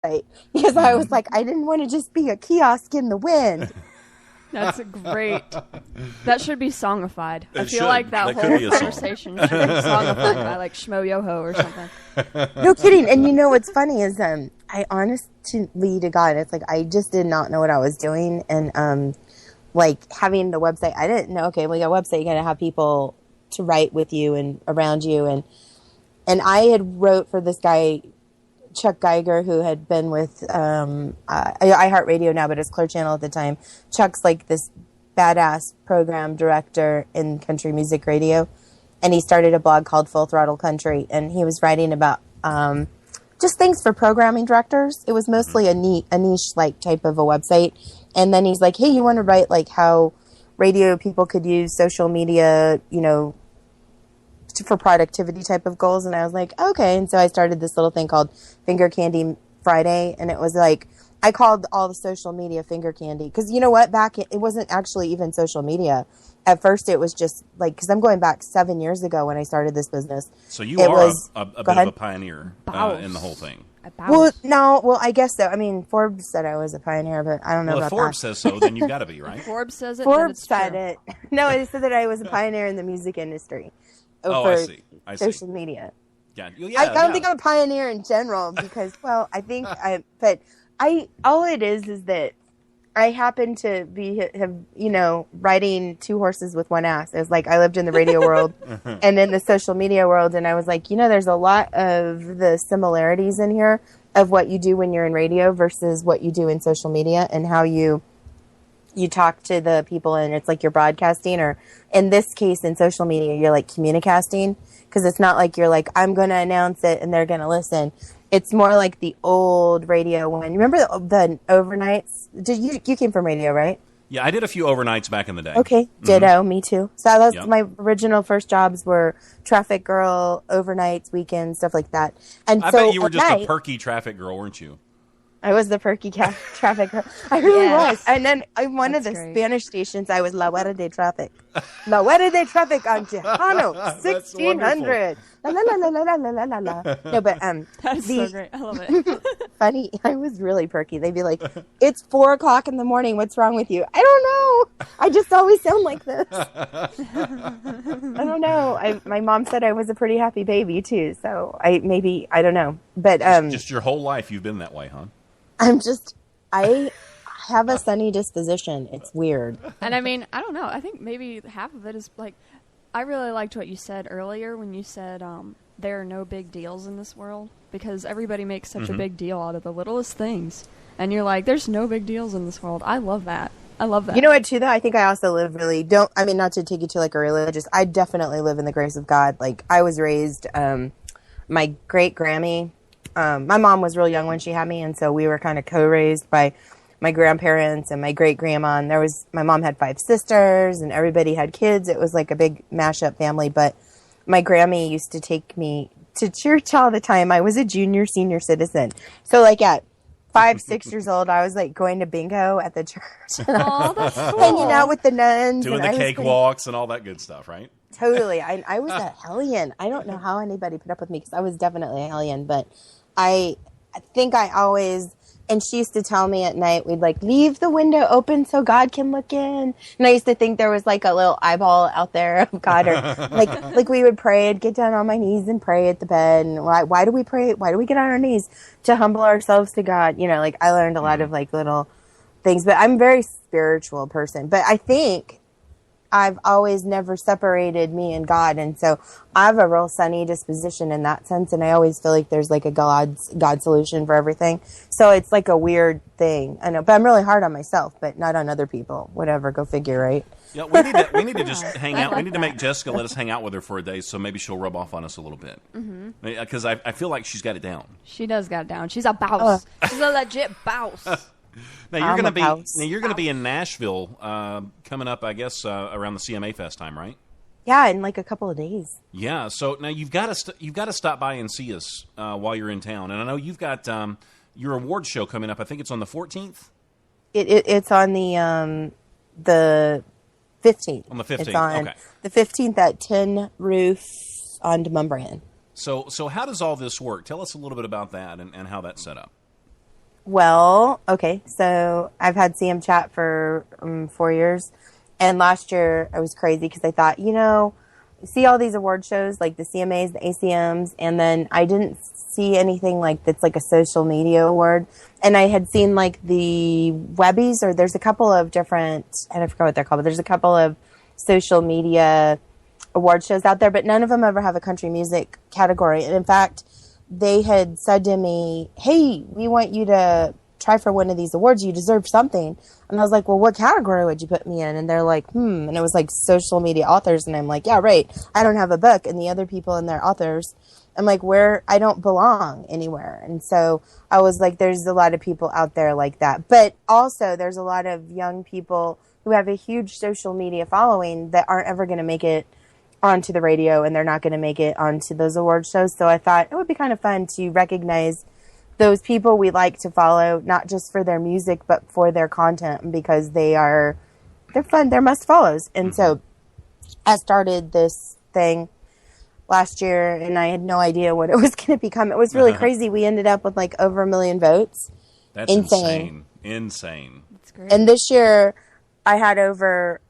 because I was like, I didn't want to just be a kiosk in the wind. That's great. That should be songified. I feel should. like that That could whole be a song. conversation should be songified by like Shmo Yoho or something. No kidding. And you know what's funny is I honestly to God, it's like I just did not know what I was doing, and like having the website, I didn't know. Okay, we got a website, you got to have people to write with you and around you, and I had wrote for this guy Chuck Geiger, who had been with iHeartRadio now, but it's Clear Channel at the time. Chuck's like this badass program director in country music radio, and he started a blog called Full Throttle Country, and he was writing about just things for programming directors. It was mostly a niche like type of a website, and then he's like, hey, you want to write like how radio people could use social media, you know, for productivity type of goals. And I was like, okay. And so I started this little thing called Finger Candy Friday. And it was like, I called all the social media finger candy. Because you know what? It wasn't actually even social media. At first, it was just like, because I'm going back 7 years ago when I started this business. So you are a bit of a pioneer in the whole thing. Well, I guess so. I mean, Forbes said I was a pioneer, but I don't know about if Forbes says so, then you've got to be, right? Forbes says it. Forbes said it. No, it said that I was a pioneer in the music industry. I see. Social media. Yeah, I don't think I'm a pioneer in general because, well, I think all it is that I happen to riding two horses with one ass. It was like I lived in the radio world and in the social media world, and I was like, there's a lot of the similarities in here of what you do when you're in radio versus what you do in social media, and how you talk to the people, and it's like you're broadcasting, or in this case in social media you're like communicasting, because it's not like you're like, I'm going to announce it and they're going to listen. It's more like the old radio one. Remember the overnights? You came from radio, right? Yeah, I did a few overnights back in the day. Okay, ditto, me too. So my original first jobs were traffic girl, overnights, weekends, stuff like that. And I bet you were just a perky traffic girl, weren't you? I was the perky traffic girl. I really was. And then one of the Spanish stations, I was La Huera de Traffic. La Huera de Traffic on Tejano, 1600. La la la la la la la la la. No, but that's so great. I love it. Funny, I was really perky. They'd be like, "It's 4:00 in the morning. What's wrong with you?" I don't know. I just always sound like this. I don't know. My mom said I was a pretty happy baby too. So I don't know. But just your whole life you've been that way, huh? I have a sunny disposition. It's weird. And I mean, I don't know. I think maybe half of it is like, I really liked what you said earlier when you said there are no big deals in this world, because everybody makes such a big deal out of the littlest things. And you're like, there's no big deals in this world. I love that. I love that. You know what, too, though? I think I also live not to take you to like a religious, I definitely live in the grace of God. Like, I was raised, my great Grammy, my mom was real young when she had me, and so we were kind of co-raised by my grandparents and my great-grandma, and my mom had 5 sisters, and everybody had kids. It was like a big mash-up family, but my Grammy used to take me to church all the time. I was a junior, senior citizen. So, like, at 5, 6 years old, I was, like, going to bingo at the church. Oh, that's cool. Hanging out with the nuns. Doing the cakewalks and all that good stuff, right? Totally. I was a hellion. I don't know how anybody put up with me, because I was definitely a hellion, but I think I always, and she used to tell me at night, we'd like leave the window open so God can look in. And I used to think there was like a little eyeball out there of God, or like we would pray, I'd get down on my knees and pray at the bed. And why do we pray? Why do we get on our knees? To humble ourselves to God. Like I learned a lot of like little things, but I'm a very spiritual person. But I think I've always never separated me and God, and so I have a real sunny disposition in that sense, and I always feel like there's like a God solution for everything. So it's like a weird thing. I know, but I'm really hard on myself, but not on other people. Whatever, go figure, right? Yeah, we need to just hang out. We need to make Jessica let us hang out with her for a day, so maybe she'll rub off on us a little bit. Because I feel like she's got it down. She does got it down. She's a boss. She's a legit boss. Now you're gonna be in Nashville coming up, I guess, around the CMA Fest time, right? Yeah, in like a couple of days. Yeah. So now you've got to stop by and see us while you're in town, and I know you've got your award show coming up. I think it's on the 14th. It's on the 15th. On the 15th. It's on okay. The 15th at Tin Roof on Mumbrand. So how does all this work? Tell us a little bit about that and how that's set up. Well, okay, so I've had CM Chat for 4 years, and last year I was crazy because I thought, see all these award shows like the CMAs, the ACMs, and then I didn't see anything like that's like a social media award. And I had seen like the Webbies, or there's a couple of different, and I forgot what they're called, but there's a couple of social media award shows out there, but none of them ever have a country music category. And in fact, they had said to me, hey, we want you to try for one of these awards. You deserve something. And I was like, well, what category would you put me in? And they're like, and it was like social media authors. And I'm like, yeah, right. I don't have a book. And the other people in their authors, I'm like, I don't belong anywhere. And so I was like, there's a lot of people out there like that. But also there's a lot of young people who have a huge social media following that aren't ever going to make it onto the radio, and they're not going to make it onto those award shows. So I thought it would be kind of fun to recognize those people we like to follow, not just for their music, but for their content, because they're fun, they're must follows. And so I started this thing last year, and I had no idea what it was going to become. It was really crazy. We ended up with like over 1 million votes. That's insane. That's great. And this year I had over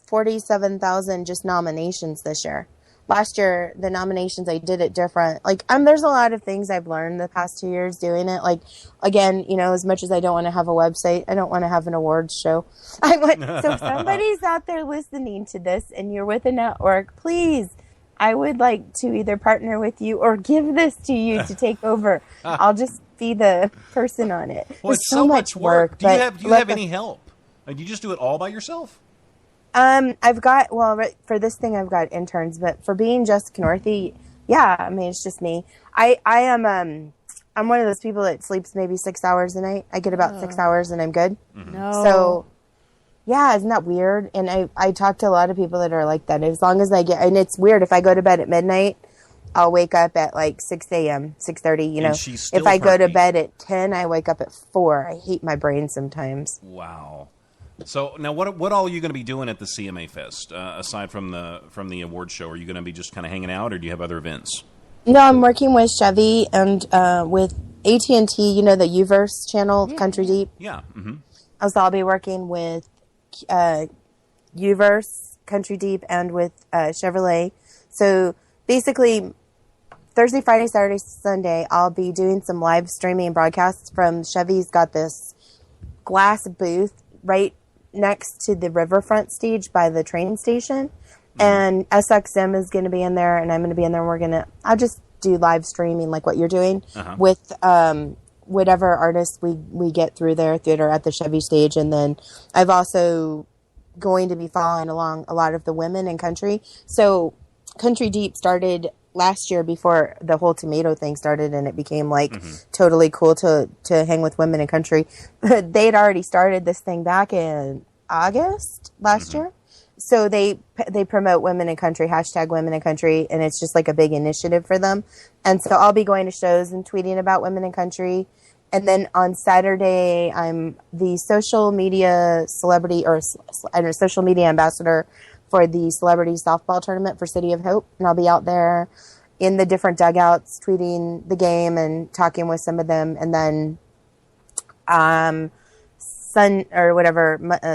47,000 just nominations this year. Last year, the nominations, I did it different. Like, there's a lot of things I've learned the past 2 years doing it. Like, again, as much as I don't want to have a website, I don't want to have an awards show. So if somebody's out there listening to this and you're with a network, please, I would like to either partner with you or give this to you to take over. I'll just be the person on it. Well, it's so much work. Do you have any help? Do you just do it all by yourself? I've got, for this thing, I've got interns, but for being Jessica Northey, yeah, I mean, it's just me. I am, I'm one of those people that sleeps maybe 6 hours a night. I get about 6 hours and I'm good. No. So, yeah, isn't that weird? And I talk to a lot of people that are like that. As long as and it's weird, if I go to bed at midnight, I'll wake up at like 6 a.m., 6:30, And she's still If I go to perky. bed at 10, I wake up at 4. I hate my brain sometimes. Wow. So now, what all are you going to be doing at the CMA Fest aside from the award show? Are you going to be just kind of hanging out, or do you have other events? No, I'm working with Chevy and with AT&T. The Uverse channel, Country Deep. Yeah. Mm-hmm. So I'll be working with Uverse, Country Deep, and with Chevrolet. So basically, Thursday, Friday, Saturday, Sunday, I'll be doing some live streaming broadcasts from Chevy's. Got this glass booth right next to the riverfront stage by the train station, and SXM is going to be in there, and I'm going to be in there. And I'll just do live streaming like what you're doing with whatever artists we get through there that are at the Chevy stage. And then I've also going to be following along a lot of the women in country. So Country Deep started last year before the whole tomato thing started, and it became like totally cool to hang with women in country. They'd already started this thing back in August last year. So they promote women in country, hashtag women in country, and it's just like a big initiative for them. And so I'll be going to shows and tweeting about women in country. And then on Saturday, I'm the social media celebrity, or social media ambassador for the celebrity softball tournament for City of Hope. And I'll be out there in the different dugouts tweeting the game and talking with some of them. And then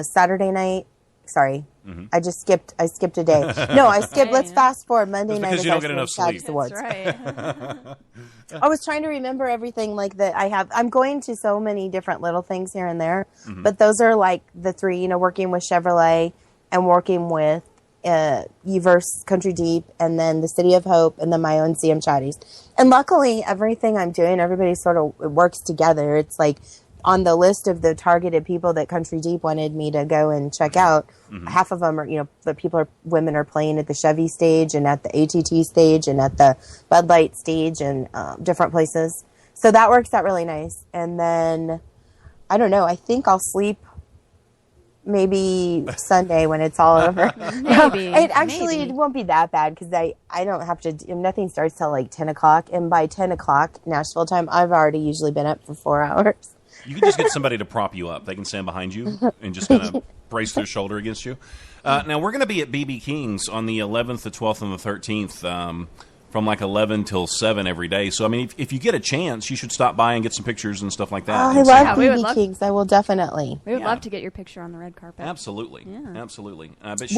Saturday night, sorry, I skipped a day. No, I skipped, let's fast forward. Monday night because is you don't our get enough Tags sleep. Awards. That's right. I was trying to remember everything like that I have. I'm going to so many different little things here and there, but those are like the three, working with Chevrolet and working with Uverse, Country Deep, and then the City of Hope, and then my own CM Chatties. And luckily, everything I'm doing, everybody sort of works together. It's like on the list of the targeted people that Country Deep wanted me to go and check out, half of them are, women are playing at the Chevy stage and at the ATT stage and at the Bud Light stage and different places. So that works out really nice. And then, I don't know, I think I'll sleep maybe Sunday when it's all over. Maybe. It won't be that bad because I don't have to, nothing starts till like 10 o'clock. And by 10 o'clock Nashville time, I've already usually been up for 4 hours. You can just get somebody to prop you up. They can stand behind you and just kind of brace their shoulder against you. Now, we're going to be at BB King's on the 11th, the 12th, and the 13th. from like 11 till 7 every day. So, I mean, if you get a chance, you should stop by and get some pictures and stuff like that. Oh, I love BB Kings. I will definitely. We would love to get your picture on the red carpet. Absolutely. Yeah. Absolutely. You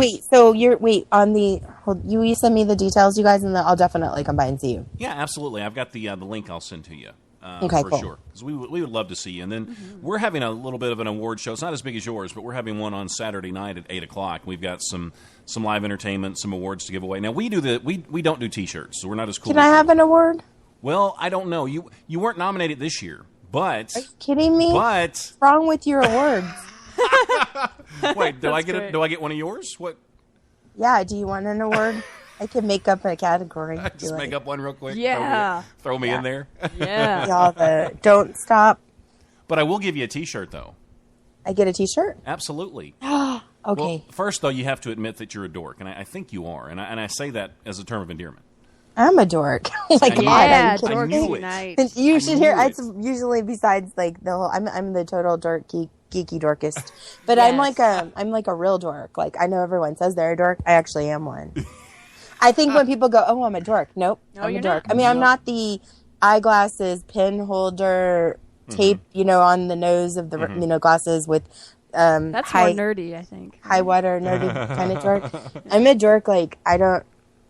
send me the details, you guys, and then I'll definitely come by and see you. Yeah, absolutely. I've got the link I'll send to you. Okay, for cool. sure. Because we would love to see you. And then we're having a little bit of an award show. It's not as big as yours, but we're having one on Saturday night at 8 o'clock. We've got some live entertainment, some awards to give away. Now, we don't do T-shirts, so we're not as cool. Can I have an award? Well, I don't know. You weren't nominated this year, but... Are you kidding me? But... What's wrong with your awards? Wait, do I get one of yours? What? Yeah, do you want an award? I can make up a category. Just make up one real quick. Yeah. Throw me in there. Yeah. Y'all, don't stop. But I will give you a T-shirt, though. I get a T-shirt? Absolutely. Okay. Well, first, though, you have to admit that you're a dork, and I think you are, and I say that as a term of endearment. I'm a dork. Like, yeah, God, dork night. You should hear. It's usually besides like the whole. I'm the total dork geeky dorkist, but yes. I'm like a real dork. Like I know everyone says they're a dork. I actually am one. I think when people go, "Oh, I'm a dork," nope, I'm a dork. Not. I mean, I'm not the eyeglasses, pen holder, tape, on the nose of the glasses with. That's more nerdy, I think. High water nerdy kind of dork. I'm a dork. Like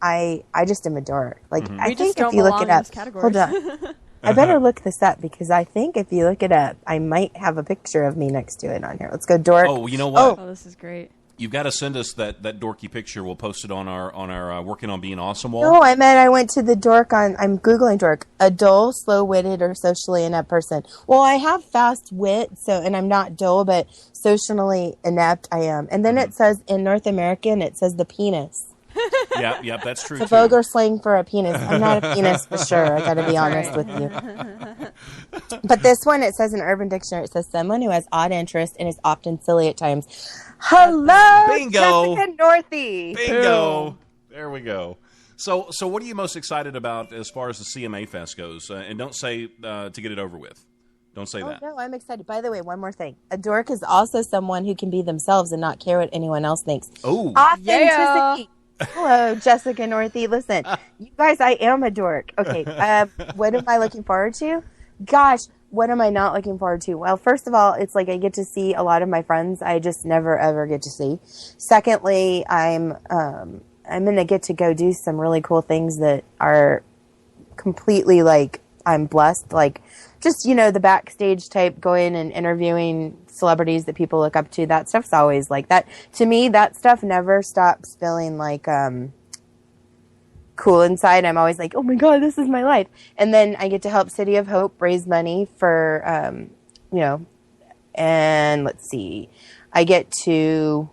I just am a dork. Like I think if you look it up, hold on. I better look this up because I think if you look it up, I might have a picture of me next to it on here. Let's go dork. Oh, you know what? Oh, this is great. You've got to send us that dorky picture. We'll post it on our Working on Being Awesome wall. No, I went to the dork I'm Googling dork. A dull, slow-witted, or socially inept person. Well, I have fast wit, and I'm not dull, but socially inept I am. And then it says, in North American, it says the penis. Yep, that's true. It's a vulgar slang for a penis. I'm not a penis for sure. I got to be honest with you. But this one, it says in Urban Dictionary, it says someone who has odd interest and is often silly at times. Hello, Bingo. Jessica Northey. Bingo. There we go. So what are you most excited about as far as the CMA Fest goes? And don't say to get it over with. Don't say that. No, I'm excited. By the way, one more thing. A dork is also someone who can be themselves and not care what anyone else thinks. Oh, authenticity. Yeah. Hello, Jessica Northey. Listen, you guys, I am a dork. Okay, what am I looking forward to? Gosh, what am I not looking forward to? Well, first of all, it's like I get to see a lot of my friends I just never, ever get to see. Secondly, I'm going to get to go do some really cool things that are completely, like, I'm blessed. Like, just, the backstage type, going and interviewing celebrities that people look up to. That stuff's always like that. To me, that stuff never stops feeling like cool inside. I'm always like, oh my God, this is my life. And then I get to help City of Hope raise money for, and let's see, I get to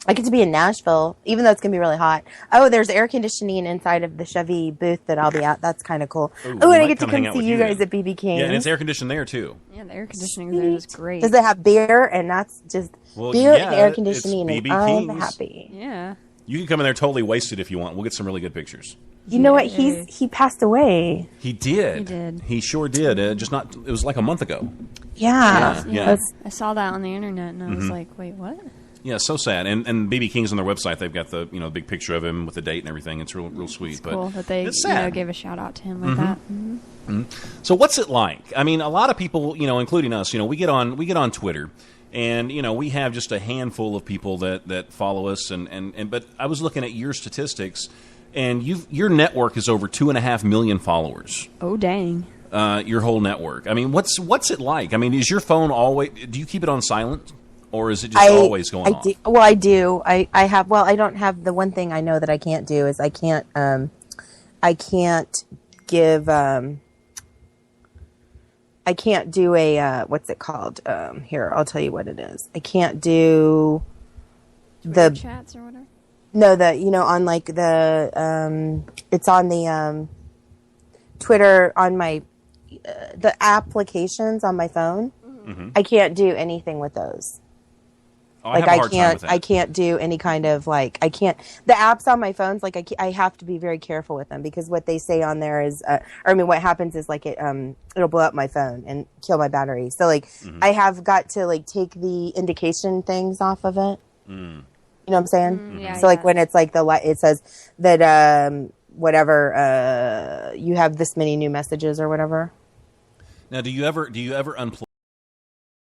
be in Nashville, even though it's going to be really hot. Oh, there's air conditioning inside of the Chevy booth that I'll be at. That's kind of cool. Ooh, and I get to come see you guys at BB King's. Yeah, and it's air conditioned there, too. Yeah, the air conditioning there is great. Does it have beer? And that's just beer and air conditioning, and I'm happy. Yeah. You can come in there totally wasted if you want. We'll get some really good pictures. You know what? He passed away. He did. He did. He sure did. It was like a month ago. Yeah. I saw that on the internet, and I was like, wait, what? Yeah, so sad. And BB King's on their website. They've got the big picture of him with the date and everything. It's real sweet. It's cool that they gave a shout out to him like that. Mm-hmm. Mm-hmm. So what's it like? I mean, a lot of people, including us, we get on Twitter, and we have just a handful of people that follow us. And but I was looking at your statistics, and your network is over 2.5 million followers. Oh dang! Your whole network. I mean, what's it like? I mean, is your phone always? Do you keep it on silent? Or is it just always going off? Well, I do. I have. Well, I don't have. The one thing I know that I can't do is I can't give. I can't do a what's it called? Here, I'll tell you what it is. I can't do Twitter chats or whatever. No, on like the it's on the Twitter on my the applications on my phone. Mm-hmm. I can't do anything with those. Oh, I can't do any kind of the apps on my phones. Like I have to be very careful with them because what they say on there is, what happens is like it'll blow up my phone and kill my battery. So I have got to take the indication things off of it. Mm. You know what I'm saying? Yeah, so when it's like the light, it says that whatever, you have this many new messages or whatever. Now, do you ever unplug